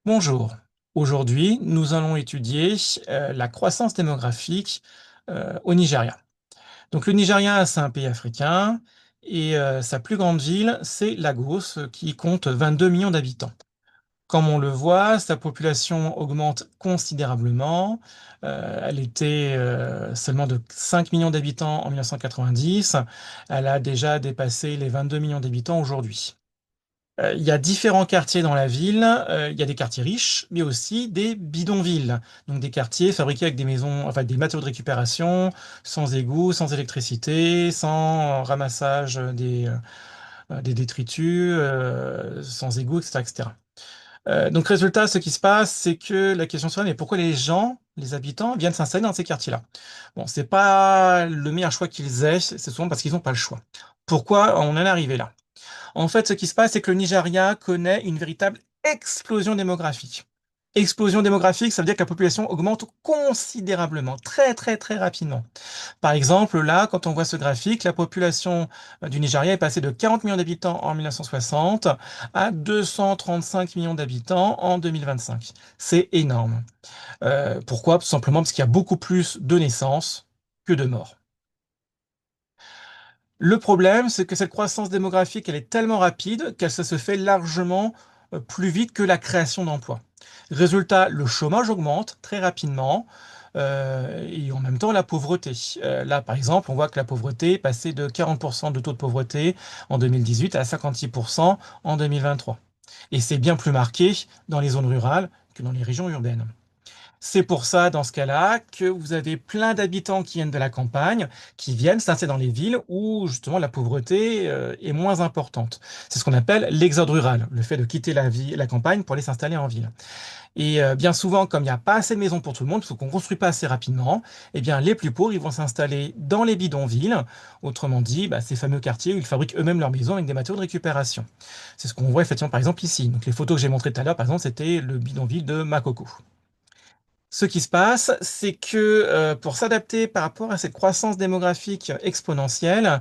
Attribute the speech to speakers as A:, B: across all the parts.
A: Bonjour. Aujourd'hui, nous allons étudier la croissance démographique au Nigeria. Donc le Nigeria, c'est un pays africain et sa plus grande ville, c'est Lagos, qui compte 22 millions d'habitants. Comme on le voit, sa population augmente considérablement. Elle était seulement de 5 millions d'habitants en 1990. Elle a déjà dépassé les 22 millions d'habitants aujourd'hui. Il y a différents quartiers dans la ville. Il y a des quartiers riches, mais aussi des bidonvilles. Donc des quartiers fabriqués avec des maisons, enfin des matériaux de récupération, sans égout, sans électricité, sans ramassage des détritus, sans égout, etc., etc. Donc résultat, ce qui se passe, c'est que la question serait, mais pourquoi les gens, les habitants, viennent s'installer dans ces quartiers-là? Bon, c'est pas le meilleur choix qu'ils aient, c'est souvent parce qu'ils n'ont pas le choix. Pourquoi on en est arrivé là? En fait, ce qui se passe, c'est que le Nigeria connaît une véritable explosion démographique. Explosion démographique, ça veut dire que la population augmente considérablement, très très très rapidement. Par exemple, là, quand on voit ce graphique, la population du Nigeria est passée de 40 millions d'habitants en 1960 à 235 millions d'habitants en 2025. C'est énorme. Pourquoi? Tout simplement parce qu'il y a beaucoup plus de naissances que de morts. Le problème, c'est que cette croissance démographique, elle est tellement rapide qu'elle se fait largement plus vite que la création d'emplois. Résultat, le chômage augmente très rapidement et en même temps la pauvreté. Là, par exemple, on voit que la pauvreté est passée de 40% de taux de pauvreté en 2018 à 56% en 2023. Et c'est bien plus marqué dans les zones rurales que dans les régions urbaines. C'est pour ça, dans ce cas-là, que vous avez plein d'habitants qui viennent de la campagne, qui viennent s'installer dans les villes où justement la pauvreté est moins importante. C'est ce qu'on appelle l'exode rural, le fait de quitter la campagne pour aller s'installer en ville. Et bien souvent, comme il n'y a pas assez de maisons pour tout le monde, parce qu'on ne construit pas assez rapidement, eh bien les plus pauvres, ils vont s'installer dans les bidonvilles, autrement dit, ces fameux quartiers où ils fabriquent eux-mêmes leurs maisons avec des matériaux de récupération. C'est ce qu'on voit effectivement par exemple ici. Donc les photos que j'ai montrées tout à l'heure, par exemple, c'était le bidonville de Makoko. Ce qui se passe, c'est que pour s'adapter par rapport à cette croissance démographique exponentielle,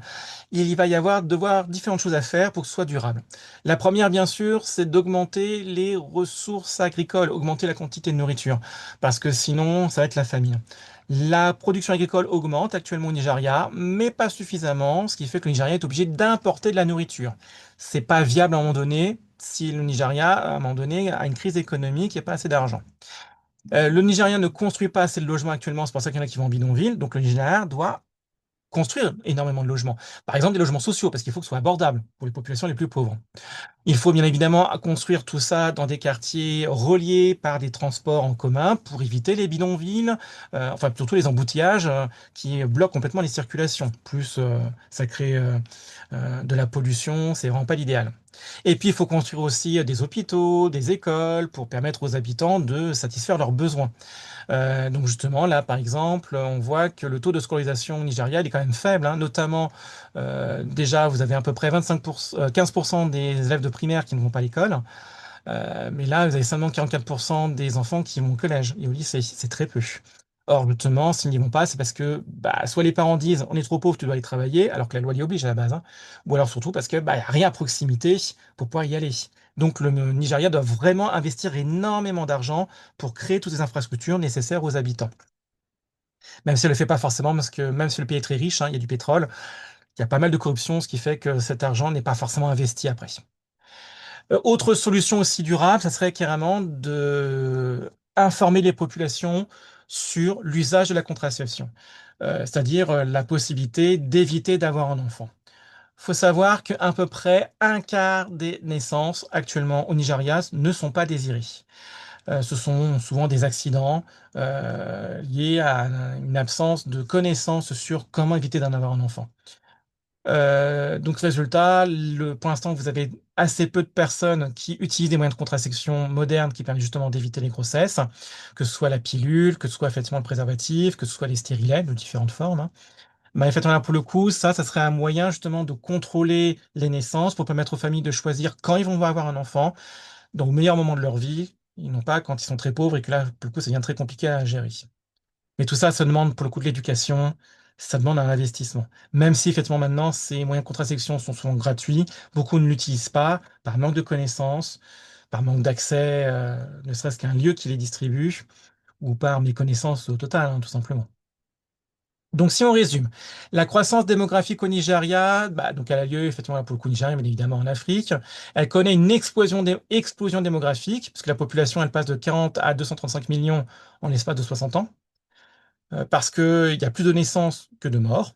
A: il va y avoir devoir différentes choses à faire pour que ce soit durable. La première, bien sûr, c'est d'augmenter les ressources agricoles, augmenter la quantité de nourriture, parce que sinon, ça va être la famine. La production agricole augmente actuellement au Nigeria, mais pas suffisamment, ce qui fait que le Nigeria est obligé d'importer de la nourriture. C'est pas viable à un moment donné si le Nigeria, à un moment donné, a une crise économique et pas assez d'argent. Le Nigeria ne construit pas assez de logements actuellement, c'est pour ça qu'il y en a qui vont en bidonville. Donc le Nigeria doit construire énormément de logements. Par exemple, des logements sociaux, parce qu'il faut que ce soit abordable pour les populations les plus pauvres. Il faut bien évidemment construire tout ça dans des quartiers reliés par des transports en commun pour éviter les bidonvilles, enfin surtout les embouteillages qui bloquent complètement les circulations. Plus ça crée de la pollution, c'est vraiment pas l'idéal. Et puis il faut construire aussi des hôpitaux, des écoles pour permettre aux habitants de satisfaire leurs besoins. Donc justement, là, par exemple, on voit que le taux de scolarisation au Nigeria, il est quand même faible, hein, notamment, déjà, vous avez à peu près 15% des élèves de primaire qui ne vont pas à l'école, mais là, vous avez seulement 44% des enfants qui vont au collège et au lycée, c'est très peu. Or, justement, s'ils n'y vont pas, c'est parce que soit les parents disent on est trop pauvre, tu dois aller travailler, alors que la loi l'y oblige à la base, hein, ou alors surtout parce que y a rien à proximité pour pouvoir y aller. Donc le Nigeria doit vraiment investir énormément d'argent pour créer toutes les infrastructures nécessaires aux habitants. Même si elle ne le fait pas forcément, parce que même si le pays est très riche, hein, il y a du pétrole, il y a pas mal de corruption, ce qui fait que cet argent n'est pas forcément investi après. Autre solution aussi durable, ça serait carrément de informer les populations sur l'usage de la contraception, c'est-à-dire la possibilité d'éviter d'avoir un enfant. Il faut savoir qu'à peu près un quart des naissances actuellement au Nigeria ne sont pas désirées. Ce sont souvent des accidents liés à une absence de connaissances sur comment éviter d'en avoir un enfant. Donc, résultat, pour l'instant, vous avez assez peu de personnes qui utilisent des moyens de contraception modernes qui permettent justement d'éviter les grossesses, que ce soit la pilule, que ce soit effectivement le préservatif, que ce soit les stérilets de différentes formes, hein. Effectivement, là, pour le coup, ça serait un moyen justement de contrôler les naissances pour permettre aux familles de choisir quand ils vont avoir un enfant, dans le meilleur moment de leur vie, et non pas quand ils sont très pauvres et que là, pour le coup, ça devient très compliqué à gérer. Mais tout ça, ça demande pour le coup de l'éducation, ça demande un investissement. Même si effectivement maintenant, ces moyens de contraception sont souvent gratuits, beaucoup ne l'utilisent pas par manque de connaissances. par manque d'accès, ne serait-ce qu'à un lieu qui les distribue, ou par méconnaissance au total, hein, tout simplement. Donc, si on résume, la croissance démographique au Nigeria, bah, donc elle a lieu effectivement pour le coup au Nigeria, mais évidemment en Afrique. Elle connaît une explosion démographique, puisque la population, elle passe de 40 à 235 millions en l'espace de 60 ans, parce qu'il y a plus de naissances que de morts.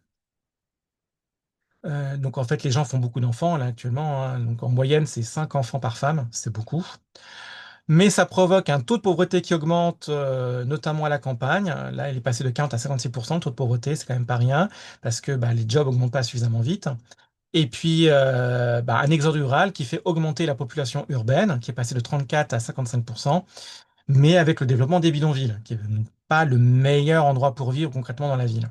A: Donc en fait, les gens font beaucoup d'enfants là actuellement, hein. Donc en moyenne, c'est 5 enfants par femme, c'est beaucoup. Mais ça provoque un taux de pauvreté qui augmente, notamment à la campagne. Là, il est passé de 40 à 56%, le taux de pauvreté, c'est quand même pas rien, parce que bah, les jobs augmentent pas suffisamment vite. Et puis, bah, un exode rural qui fait augmenter la population urbaine, qui est passée de 34 à 55%, mais avec le développement des bidonvilles, qui n'est pas le meilleur endroit pour vivre concrètement dans la ville.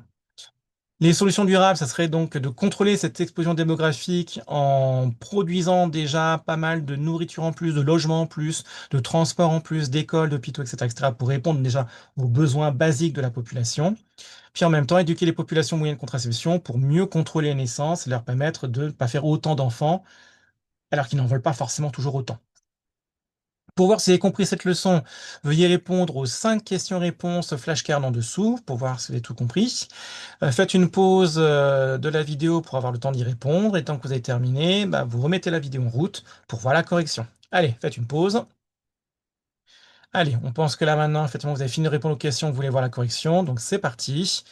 A: Les solutions durables, ça serait donc de contrôler cette explosion démographique en produisant déjà pas mal de nourriture en plus, de logements en plus, de transports en plus, d'écoles, d'hôpitaux, etc., etc., pour répondre déjà aux besoins basiques de la population. Puis en même temps, éduquer les populations moyennes de contraception pour mieux contrôler les naissances et leur permettre de ne pas faire autant d'enfants, alors qu'ils n'en veulent pas forcément toujours autant. Pour voir si vous avez compris cette leçon, veuillez répondre aux 5 questions-réponses flashcards en dessous pour voir si vous avez tout compris. Faites une pause de la vidéo pour avoir le temps d'y répondre. Et tant que vous avez terminé, bah, vous remettez la vidéo en route pour voir la correction. Allez, faites une pause. Allez, on pense que là maintenant, effectivement, vous avez fini de répondre aux questions, vous voulez voir la correction. Donc c'est parti.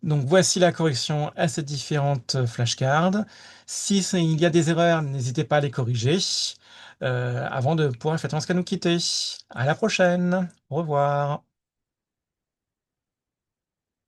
A: Donc voici la correction à ces différentes flashcards. Si il y a des erreurs, n'hésitez pas à les corriger avant de pouvoir effectivement se nous quitter. À la prochaine. Au revoir.